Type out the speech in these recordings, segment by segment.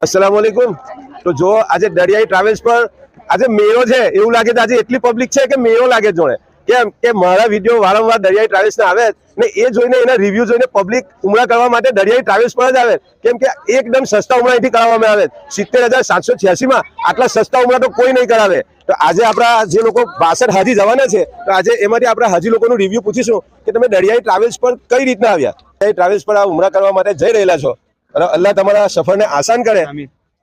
अस्सलाम वालेकुम। तो जो आज दरियाई ट्रावेल्स पर आज मेळो है એવું લાગે તો આજે એટલી પબ્લિક છે કે મેળો લાગે જોડે કેમ કે મારા વિડિયો વારંવાર દરિયાઈ ટ્રાવેલ્સ ના આવે ને એ જોઈને એના રિવ્યુ જોઈને પબ્લિક ઉમરા કરવા માટે દરિયાઈ ટ્રાવેલ્સ પર જ આવે કેમ કે એકદમ સસ્તા ઉમરા અહીંથી કરાવવામાં આવે 70786 માં આટલા સસ્તા ઉમરા તો કોઈ નહીં કરાવે। તો આજે આપણા જે લોકો 62 હાજી જવાના છે તો આજે એમાંથી આપણે હાજી લોકોનું રિવ્યુ પૂછીશું કે તમે દરિયાઈ ટ્રાવેલ્સ પર કઈ રીતના આવ્યા, દરિયાઈ ટ્રાવેલ્સ પર આ ઉમરા કરવા માટે જઈ રહેલા છો અને અલ્લાહ તમારા સફરને આસાન કરે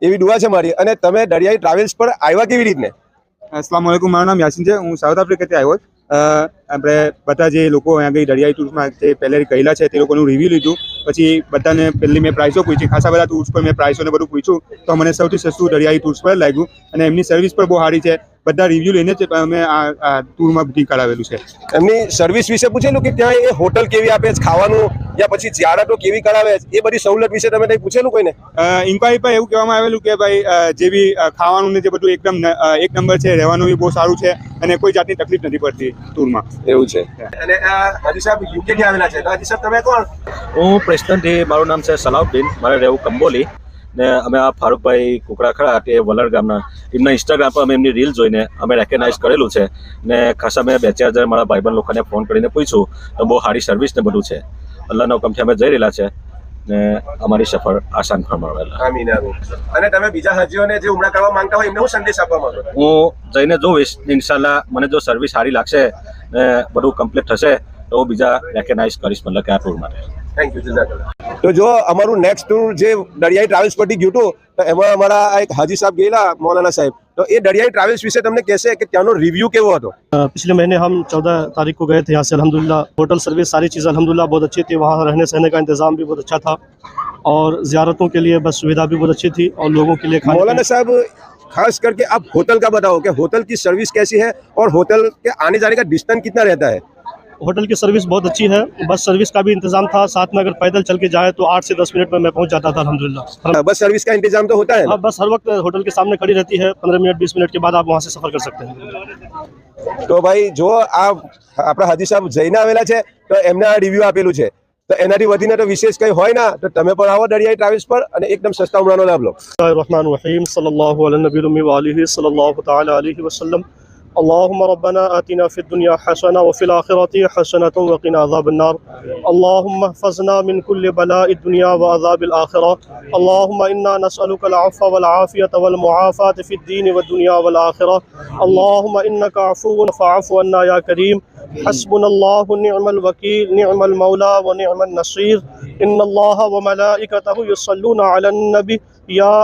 એવી દુઆ છે મારી। અને તમે દરિયાઈ ટ્રાવેલ્સ પર આવ્યા કેવી રીતને? अस्सलाम वालेकुम, मारू नाम यासीन है। हूँ साउथ आफ्रिका थी आव्यो। આપણે બધા જે લોકો અહીંયા ગઈ દરિયાઈ ટૂર્સમાં જે પહેલે ગયેલા છે તે લોકોનું રિવ્યુ લીધું, પછી બધાને પહેલી મેં પ્રાઇસો પૂછી, ખાસા બધા ટૂર્સ પર મેં પ્રાઇસોને બધું પૂછ્યું તો મને સૌથી સસ્તું દરિયાઈ ટૂર્સ પર લાગ્યું અને એમની સર્વિસ પણ બહુ સારી છે। બધા રિવ્યુ લઈને જ અમે આ ટૂરમાં બુકિંગ કરાવેલું છે। એમની સર્વિસ વિશે પૂછેલું કે ત્યાં એ હોટલ કેવી આપે છે, ખાવાનું યા પછી ઝિયારતો કેવી કરાવે છે, એ બધી સવલત વિશે તમે કંઈ પૂછેલું કોઈને? ઇન્ક્વાયરી પર એવું કહેવામાં આવેલું કે ભાઈ જે બી ખાવાનું ને જે બધું એકદમ એક નંબર છે, રહેવાનું બી બહુ સારું છે અને કોઈ જાતની તકલીફ નથી પડતી ટૂરમાં। એવું છે। અને હાજી સાહેબ યુકે થી આવેલા છે તો હાજી સાહેબ તમે કોણ? હું પ્રેસિડેન્ટ, મારું નામ છે સલાઉદ્દીન, મારે રહેવું કંબોલી ને અમે આ ફારૂકભાઈ કુકડા ખરા તે વલણ ગામના એમના ઇન્સ્ટાગ્રામ પર અમે એમની રીલ જોઈને અમે રેકગ્નાઇઝ કરેલું છે ને ખાસા મેં 2-4 મારા ભાઈબંધ લોકોને ફોન કરીને પૂછ્યું તો બહુ સારી સર્વિસ ને બધું છે। અલ્લાહના હુકમથી અમે જઈ રહેલા છે ને અમારી સફર આસાન ફરમાવેલા। આમીન આમીન। અને તમે બીજા હાજીઓને જે ઉમરા કરવા માંગતા હોય એમને હું સંદેશ આપવા માંગો? હું જઈને જોઈશ, ઇન્શાલ્લાહ મને જો સર્વિસ સારી લાગશે ને બધું કમ્પ્લીટ થશે તો હું બીજા રેકગ્નાઇઝ કરીશ મતલબ કે આ ટૂર માટે। થેન્ક યુ જઝાકલ્લાહ। તો જો અમારું નેક્સ્ટ ટૂર જે દરિયાઈ ટ્રાવેલ્સ પરથી ગયું હતું તો એમાં અમારા એક હાજી સાહેબ ગયેલા મૌલાના સાહેબ, તો એ દરિયાઈ ટ્રાવેલ્સ વિશે તમને કહેશે કે ત્યાંનો રિવ્યુ કેવો હતો? पिछले महीने हम 14 तारीख को गए थे यहाँ से। अल्हम्दुलिल्लाह होटल सर्विस सारी चीज़ अल्हम्दुलिल्लाह बहुत अच्छी थी, वहाँ रहने सहने का इंतज़ाम भी बहुत अच्छा था और ज़ियारतों के लिए बस सुविधा भी बहुत अच्छी थी और लोगों के लिए मौलाना साहब खास करके आप होटल का बताओ कि होटल की सर्विस कैसी है और होटल के आने जाने का डिस्टेंस कितना रहता है? होटल की सर्विस बहुत अच्छी है, बस सर्विस का भी इंतजाम था, साथ में अगर पैदल चल के जाए तो 8 से 10 मिनट में मैं पहुंच जाता था अल्हम्दुलिल्लाह। बस सर्विस का इंतजाम तो होता है? हाँ, बस हर वक्त होटल के सामने खड़ी रहती है, 15 मिनट 20 मिनट के बाद आप वहाँ से सफ़र कर सकते हैं। तो भाई जो आ આપણા હાજી સાહેબ જઈને આવેલા છે તો એમને આ રિવ્યુ આપેલું છે તો એનાથી વધીને તો વિશેષ કંઈ હોય ના, તો તમે પણ આવો દરિયાઈ ટ્રાવેલ્સ પર અને એકદમ સસ્તા ઉમરાનો લાભ લો। रहमान रहीम सल्लल्लाहु अलैहि नबी व आलिहि सल्लल्लाहु तआला अलैहि वसल्लम। اللهم ربنا آتنا في الدنيا حسنة وفي الآخرة حسنة وقنا عذاب النار। اللهم احفظنا من كل بلاء الدنيا وعذاب الآخرة। اللهم إنا نسألك العفو والعافية والمعافاة في الدين والدنيا والآخرة। اللهم إنك عفو فاعف عنا يا كريم। حسبنا الله نعم الوكيل نعم المولى ونعم النصير। إن الله وملائكته يصلون على النبي يا